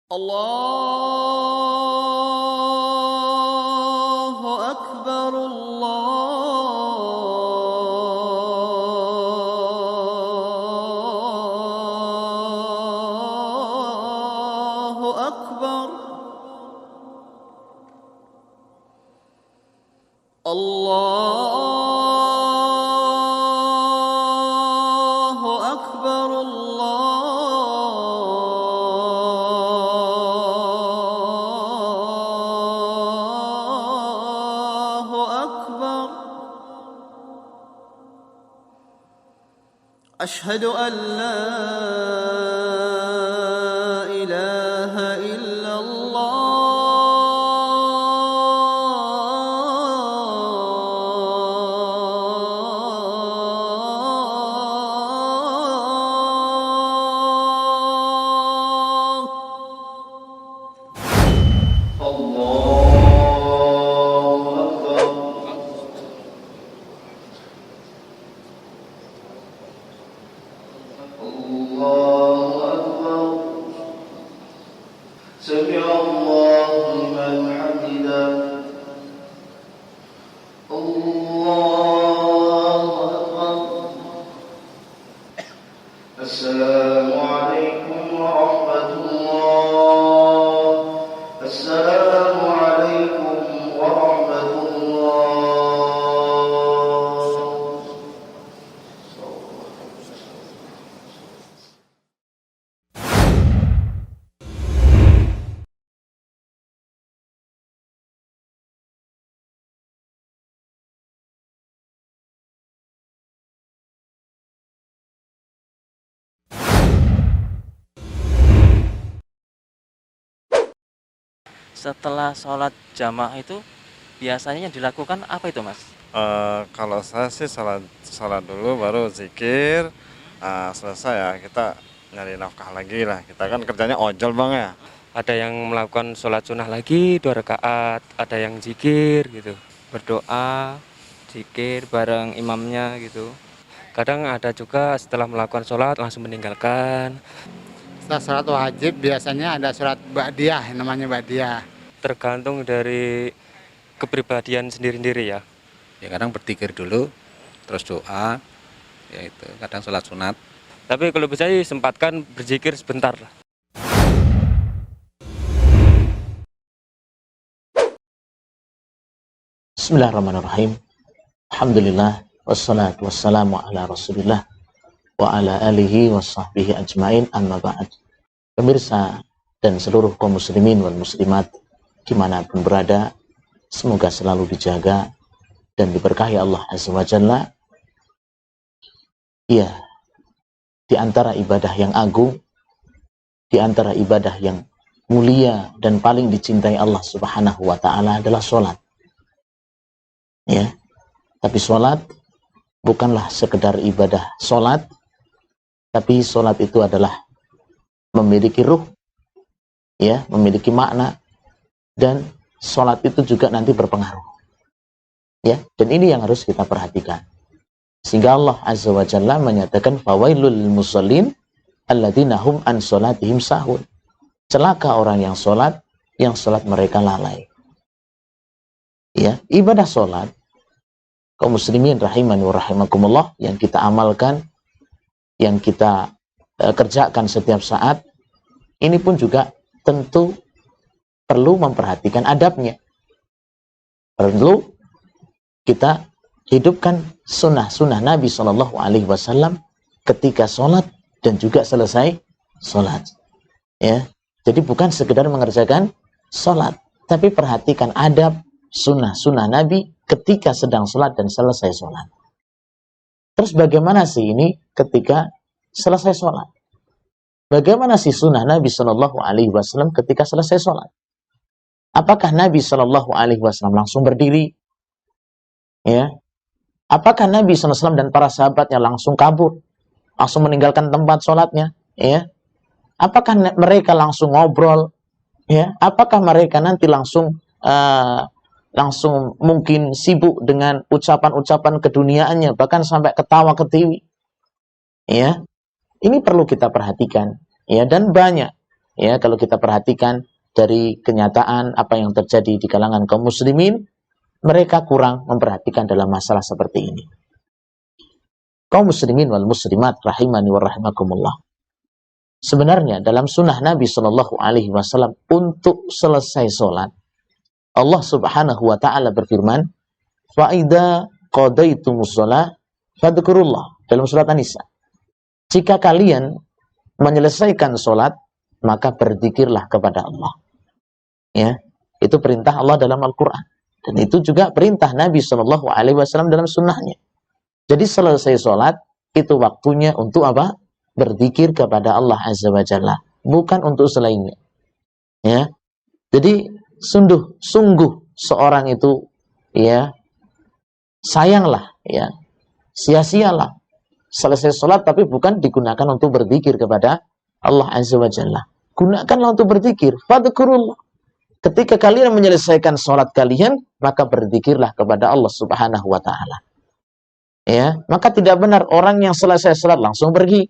Allahu Akbar, Allahu Akbar, Allahu Akbar, Allahu Akbar. Ashhadu an la ilaha سمع الله لمن حمده الله أكبر السلام عليكم ورحمة الله السلام عليكم ورحمة الله Setelah sholat jamaah itu biasanya yang dilakukan apa itu, Mas? Kalau saya sih salat dulu baru zikir. Selesai ya kita nyari nafkah lagi lah. Kita kan kerjanya ojol bang ya. Ada yang melakukan sholat sunnah lagi 2 rakaat, ada yang zikir gitu, berdoa, zikir bareng imamnya gitu. Kadang ada juga setelah melakukan sholat langsung meninggalkan. Setelah sholat wajib biasanya ada sholat ba'diyah, namanya ba'diyah. Tergantung dari kepribadian sendiri-sendiri ya. Ya kadang berzikir dulu, terus doa, ya itu kadang sholat sunat. Tapi kalau bisa sempatkan berzikir sebentar lah. Bismillahirrahmanirrahim. Alhamdulillah wassalatu wassalamu ala Rasulillah wa ala alihi wa sahbihi ajmain, amma ba'd. Pemirsa dan seluruh kaum muslimin wal muslimat dimanapun berada, semoga selalu dijaga dan diberkahi Allah Azza wa Jalla. Ya, di antara ibadah yang agung, di antara ibadah yang mulia dan paling dicintai Allah Subhanahu wa taala adalah sholat. Ya, tapi sholat bukanlah sekedar ibadah sholat, tapi sholat itu adalah memiliki ruh, ya, memiliki makna, dan sholat itu juga nanti berpengaruh, ya. Dan ini yang harus kita perhatikan, sehingga Allah Azza wa Jalla menyatakan fawailul musallin alladzina hum an sholatihim sahun. Celaka orang yang sholat mereka lalai. Ya, ibadah sholat kaum muslimin rahimani wa rahimakumullah yang kita amalkan, yang kita kerjakan setiap saat, ini pun juga tentu perlu memperhatikan adabnya. Perlu kita hidupkan sunnah-sunnah Nabi SAW ketika sholat dan juga selesai sholat. Ya, jadi bukan sekedar mengerjakan sholat, tapi perhatikan adab sunnah-sunnah Nabi ketika sedang sholat dan selesai sholat. Terus bagaimana sih ini ketika selesai sholat? Bagaimana sih sunnah Nabi SAW ketika selesai sholat? Apakah Nabi SAW langsung berdiri? Ya. Apakah Nabi SAW dan para sahabatnya langsung kabur? Langsung meninggalkan tempat sholatnya? Ya. Apakah mereka langsung ngobrol? Ya. Apakah mereka nanti langsung mungkin sibuk dengan ucapan-ucapan keduniaannya, bahkan sampai ketawa ketiwi? Ya. Ini perlu kita perhatikan, ya, dan banyak ya kalau kita perhatikan dari kenyataan apa yang terjadi di kalangan kaum muslimin, mereka kurang memperhatikan dalam masalah seperti ini. Kaum muslimin wal muslimat rahimani wa rahimakumullah. Sebenarnya dalam sunnah Nabi Shallallahu Alaihi Wasallam untuk selesai sholat, Allah Subhanahu Wa Taala berfirman, "Faida qadaitumus sholat, fadkurullah." Dalam surat An-Nisa, jika kalian menyelesaikan sholat, maka berzikirlah kepada Allah. Ya, itu perintah Allah dalam Al-Quran, dan itu juga perintah Nabi Shallallahu Alaihi Wasallam dalam sunnahnya. Jadi selesai sholat itu waktunya untuk apa? Berzikir kepada Allah Azza wa Jalla, bukan untuk selainnya. Ya, jadi sungguh seorang itu ya sayanglah, ya sia-sialah selesai sholat tapi bukan digunakan untuk berzikir kepada Allah Azza wa Jalla. Gunakanlah untuk berzikir. Fadkurullah. Ketika kalian menyelesaikan sholat kalian, maka berzikirlah kepada Allah Subhanahu wa Ta'ala. Ya, maka tidak benar orang yang selesai sholat langsung pergi,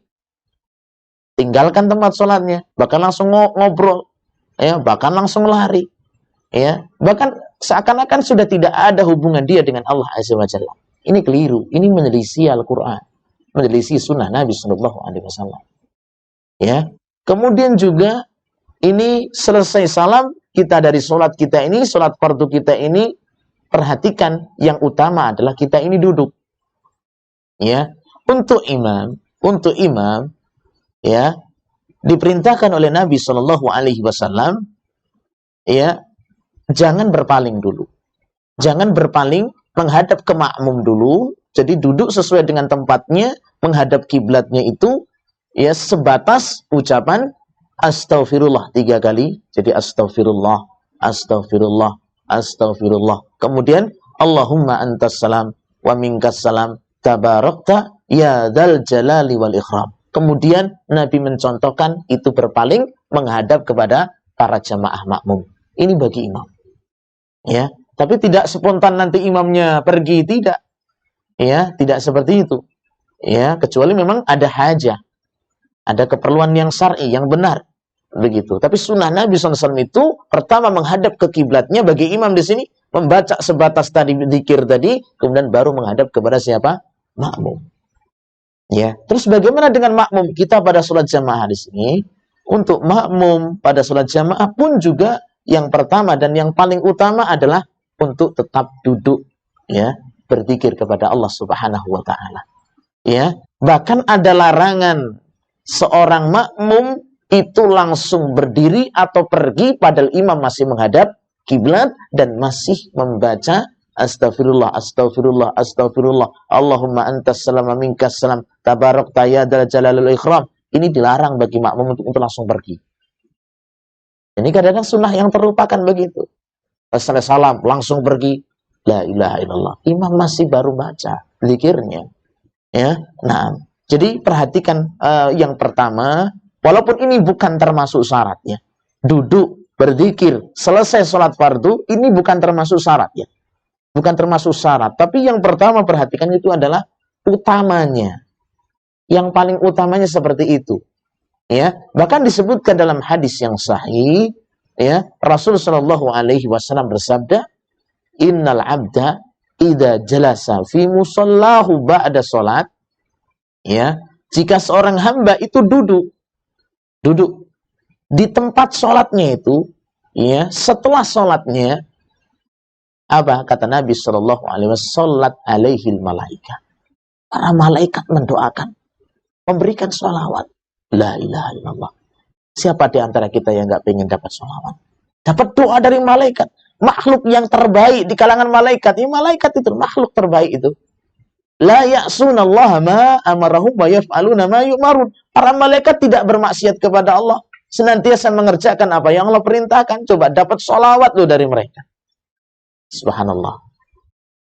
tinggalkan tempat sholatnya, bahkan langsung ngobrol, ya, bahkan langsung lari, ya, bahkan seakan-akan sudah tidak ada hubungan dia dengan Allah Azza wa Jalla. Ini keliru, ini menyelisih Al-Quran, menyelisih sunnah Nabi Sallallahu Alaihi Wasallam. Ya, kemudian juga ini selesai salam kita dari sholat kita ini, sholat fardu kita ini, perhatikan yang utama adalah kita ini duduk. Ya, untuk imam, ya, diperintahkan oleh Nabi Shallallahu Alaihi Wasallam, ya, jangan berpaling dulu, jangan berpaling menghadap ke makmum dulu. Jadi duduk sesuai dengan tempatnya, menghadap kiblatnya itu, ya, sebatas ucapan astaghfirullah 3 kali. Jadi astaghfirullah, astaghfirullah, astaghfirullah. Kemudian Allahumma antas salam wa minkas salam tabarakta ya dzal jalali wal ikram. Kemudian Nabi mencontohkan itu berpaling menghadap kepada para jamaah makmum. Ini bagi imam. Ya, tapi tidak spontan nanti imamnya pergi, tidak. Ya, tidak seperti itu. Ya, kecuali memang ada hajah, ada keperluan yang syar'i, yang benar. Begitu. Tapi sunnah Nabi SAW itu pertama menghadap ke kiblatnya bagi imam di sini, membaca sebatas tadi zikir tadi, kemudian baru menghadap kepada siapa? Makmum. Ya. Terus bagaimana dengan makmum kita pada sholat jamaah di sini? Untuk makmum pada sholat jamaah pun juga yang pertama dan yang paling utama adalah untuk tetap duduk, ya, berzikir kepada Allah Subhanahu wa Ta'ala. Ya, bahkan ada larangan seorang makmum itu langsung berdiri atau pergi padahal imam masih menghadap kiblat dan masih membaca astaghfirullah, astaghfirullah, astaghfirullah. Allahumma antas salam wa minkas salam tabarakta ya dzal jalali wal ikram. Ini dilarang bagi makmum untuk langsung pergi. Ini kadang-kadang sunnah yang terlupakan begitu. Selesai salam langsung pergi. La ilaha illallah. Imam masih baru baca zikirnya. Ya. Nah, jadi perhatikan yang pertama, walaupun ini bukan termasuk syaratnya. Duduk berzikir selesai sholat fardu ini bukan termasuk syaratnya. Bukan termasuk syarat, tapi yang pertama perhatikan itu adalah utamanya. Yang paling utamanya seperti itu. Ya, bahkan disebutkan dalam hadis yang sahih, ya, Rasul sallallahu alaihi wasallam bersabda, "Innal 'abda idza jalasa fi musallahu ba'da salat." Ya, jika seorang hamba itu duduk di tempat salatnya itu, ya, setelah salatnya apa kata Nabi sallallahu alaihi wasallam? Salat alaihil malaika. Para malaikat mendoakan, memberikan sholawat. La ilaha illallah. Siapa di antara kita yang nggak pengen dapat sholawat? Dapat doa dari malaikat. Makhluk yang terbaik di kalangan malaikat. Ini malaikat itu makhluk terbaik itu. La ya'sunallaha ma amarahum wa yaf'aluna ma yu'marun. Para malaikat tidak bermaksiat kepada Allah. Senantiasa mengerjakan apa yang Allah perintahkan. Coba dapat sholawat loh dari mereka. Subhanallah.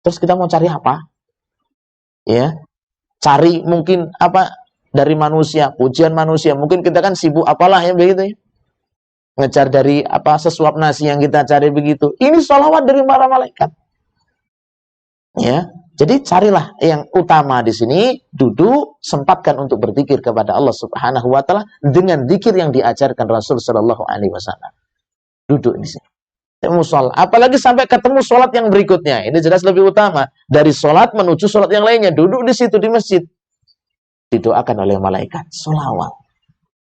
Terus kita mau cari apa? Ya, cari mungkin apa dari manusia, pujian manusia. Mungkin kita kan sibuk apalah ya begitu ya. Ngejar dari apa sesuap nasi yang kita cari begitu. Ini sholawat dari para malaikat. Ya, Jadi carilah yang utama di sini, duduk, sempatkan untuk berzikir kepada Allah Subhanahu wa taala dengan zikir yang diajarkan Rasul sallallahu alaihi wasallam. Duduk di sini. Musola, apalagi sampai ketemu sholat yang berikutnya, ini jelas lebih utama dari sholat menuju sholat yang lainnya. Duduk di situ di masjid, didoakan oleh malaikat, sholawat,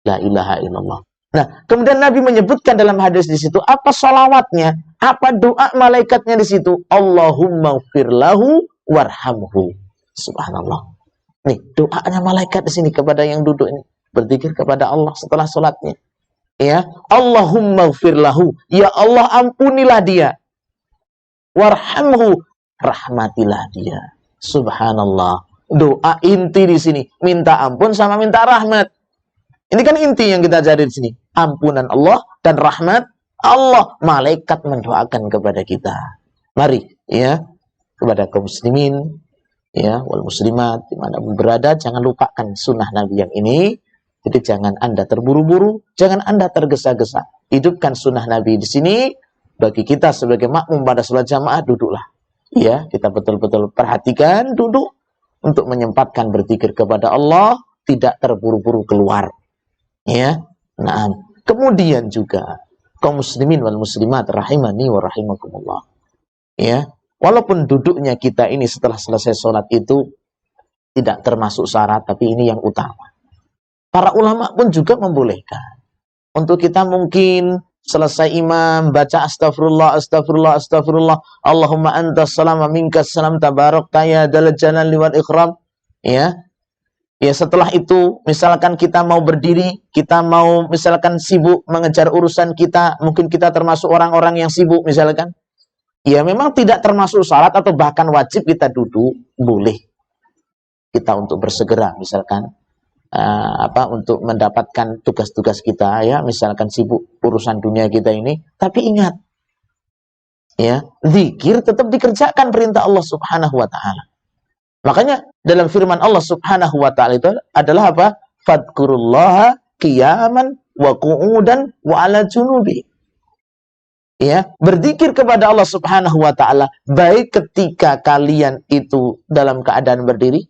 la ilaha illallah. Nah, kemudian Nabi menyebutkan dalam hadis di situ apa sholawatnya, apa doa malaikatnya di situ. Allahumma firlahu warhamhu. Subhanallah. Nih doanya malaikat di sini kepada yang duduk ini, berzikir kepada Allah setelah sholatnya. Ya, Allahumma firlahu, ya Allah ampunilah dia, warhamhu, rahmatilah dia. Subhanallah. Doa inti di sini, minta ampun sama minta rahmat. Ini kan inti yang kita cari di sini, ampunan Allah dan rahmat Allah. Malaikat mendoakan kepada kita. Mari, ya, kepada kaum muslimin, ya, wal muslimat dimanapun berada, jangan lupakan sunnah Nabi yang ini. Jadi jangan Anda terburu-buru, jangan Anda tergesa-gesa. Hidupkan sunnah Nabi di sini. Bagi kita sebagai makmum pada sholat jamaah, duduklah. Ya, kita betul-betul perhatikan, duduk untuk menyempatkan berzikir kepada Allah, tidak terburu-buru keluar. Ya, nah, kemudian juga kaum muslimin wal muslimat rahimani wa rahimakumullah. Ya, walaupun duduknya kita ini setelah selesai sholat itu tidak termasuk syarat, tapi ini yang utama. Para ulama pun juga membolehkan. Untuk kita mungkin selesai imam baca astagfirullah, astagfirullah, astagfirullah. Allahumma antas salam wa minkas salam tabarakta ya dzal jalali wal ikram. Ya. Ya, setelah itu misalkan kita mau berdiri, kita mau misalkan sibuk mengejar urusan kita, mungkin kita termasuk orang-orang yang sibuk misalkan. Ya, memang tidak termasuk syarat atau bahkan wajib kita duduk, boleh kita untuk bersegera misalkan. Untuk mendapatkan tugas-tugas kita, ya, misalkan sibuk urusan dunia kita ini, tapi ingat, ya, zikir tetap dikerjakan perintah Allah Subhanahu wa taala. Makanya dalam firman Allah Subhanahu wa taala itu adalah apa? Fadkurullaha qiyaman wa qu'udan wa ala junubi. Ya, berzikir kepada Allah Subhanahu wa taala baik ketika kalian itu dalam keadaan berdiri,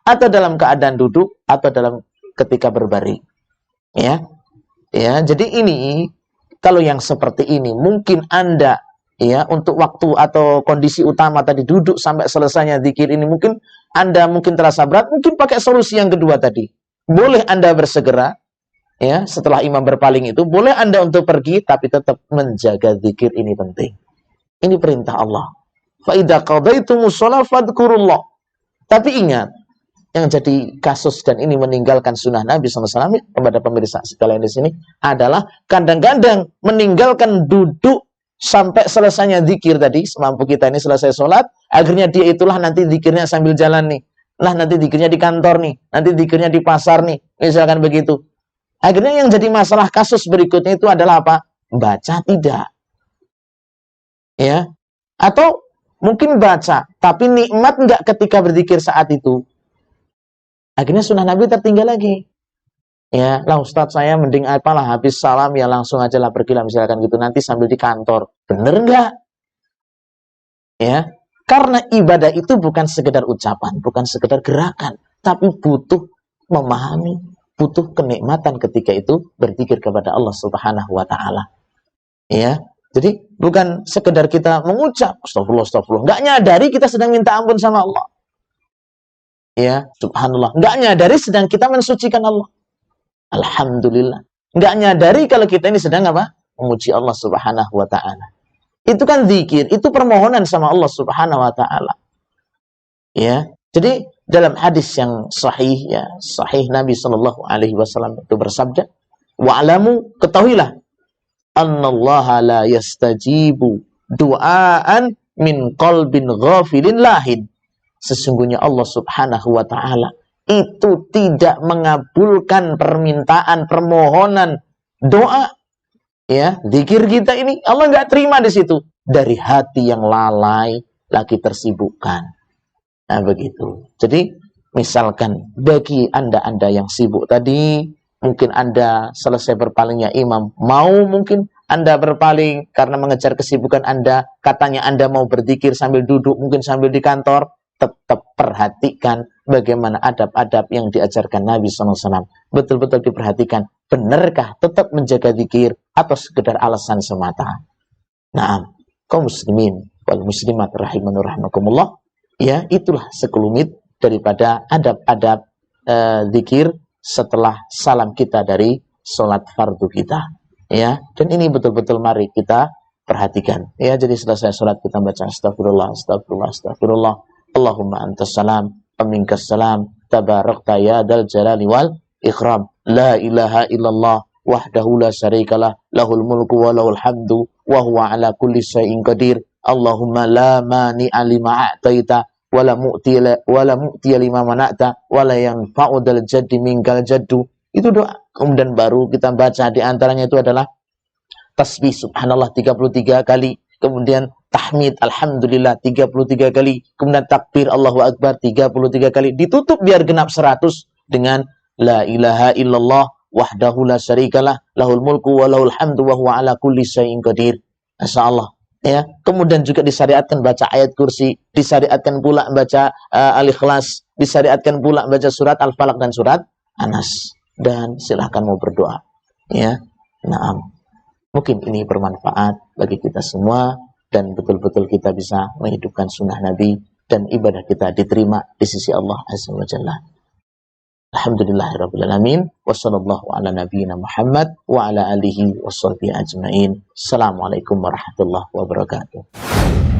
atau dalam keadaan duduk, atau dalam ketika berbaring. Ya. Ya, jadi ini kalau yang seperti ini mungkin Anda, ya, untuk waktu atau kondisi utama tadi duduk sampai selesainya zikir ini mungkin Anda mungkin terasa berat, mungkin pakai solusi yang kedua tadi. Boleh Anda bersegera, ya, setelah imam berpaling itu, boleh Anda untuk pergi tapi tetap menjaga zikir ini penting. Ini perintah Allah. Fa idza qadaitumus shalah fadhkurullah. Tapi ingat, yang jadi kasus dan ini meninggalkan sunnah Nabi SAW kepada pemirsa sekalian di sini adalah kadang-kadang meninggalkan duduk sampai selesainya zikir tadi, semampu kita ini selesai sholat, akhirnya dia itulah nanti zikirnya sambil jalan nih, lah nanti zikirnya di kantor nih, nanti zikirnya di pasar nih, misalkan begitu. Akhirnya yang jadi masalah kasus berikutnya itu adalah apa? Baca tidak. Ya. Atau mungkin baca, tapi nikmat enggak ketika berzikir saat itu. Akhirnya sunnah Nabi tertinggal lagi. Ya, lah Ustadz saya mending apalah habis salam ya langsung aja lah pergilah misalkan gitu, nanti sambil di kantor. Bener nggak? Ya, karena ibadah itu bukan sekedar ucapan, bukan sekedar gerakan, tapi butuh memahami, butuh kenikmatan ketika itu berzikir kepada Allah Subhanahu wa taala. Ya. Jadi bukan sekedar kita mengucap astagfirullah, astagfirullah, nggak nyadari kita sedang minta ampun sama Allah. Ya, subhanallah. Nggak nyadari sedang kita mensucikan Allah. Alhamdulillah. Nggak nyadari kalau kita ini sedang apa? Memuji Allah Subhanahu wa taala. Itu kan zikir, itu permohonan sama Allah Subhanahu wa taala. Ya. Jadi dalam hadis yang sahih, ya, sahih Nabi sallallahu alaihi wasallam itu bersabda, "Wa'lamu, ketahuilah, annallaha la yastajibu du'aan min qalbin ghafilin lahin." Sesungguhnya Allah Subhanahu wa taala itu tidak mengabulkan permintaan, permohonan, doa, ya, zikir kita ini Allah nggak terima di situ dari hati yang lalai, lagi tersibukkan. Nah, begitu. Jadi, misalkan bagi Anda yang sibuk tadi, mungkin Anda selesai berpalingnya imam, mau mungkin Anda berpaling karena mengejar kesibukan Anda, katanya Anda mau berzikir sambil duduk, mungkin sambil di kantor. tetap perhatikan bagaimana adab-adab yang diajarkan Nabi SAW. Betul-betul diperhatikan, benarkah tetap menjaga zikir atau sekedar alasan semata. Nah, kaum muslimin wal muslimat rahimani rahimakumullah, ya itulah sekelumit daripada adab-adab zikir setelah salam kita dari sholat fardu kita. Ya, dan ini betul-betul mari kita perhatikan. Ya, jadi selesai sholat kita baca astagfirullah, astagfirullah, astagfirullah. Allahumma antas salam, aminkas salam, tabarakta ya dal jalali wal ikram. La ilaha illallah wahdahu la syarikalah, lahul mulku wa lahul hamdu wa huwa ala kulli syai'in qadir. Allahumma la mani'a lima a'taita wa la mu'tiya lima mana'ta wa la yanfa'u dal jaddi minkal jaddu. Itu doa. Kemudian baru kita baca di antaranya itu adalah tasbih subhanallah 33 kali, kemudian tahmid alhamdulillah 33 kali, kemudian takbir Allahu akbar 33 kali, ditutup biar genap 100 dengan la ilaha illallah wahdahu la syarikalah, lahul mulku wa lahul hamdu wa huwa ala kulli syai'in qadir. Masyaallah. Ya, kemudian juga disyariatkan baca ayat kursi, disyariatkan pula baca al-ikhlas, disyariatkan pula baca surat al-falaq dan surat Anas. Dan silahkan mau berdoa. Ya, naam. Mungkin ini bermanfaat bagi kita semua dan betul-betul kita bisa menghidupkan sunnah Nabi dan ibadah kita diterima di sisi Allah Azza wa Jalla. Alhamdulillahirabbil alamin wa sallallahu ala nabiyyina Muhammad wa ala alihi washabbihi ajmain. Assalamualaikum warahmatullahi wabarakatuh.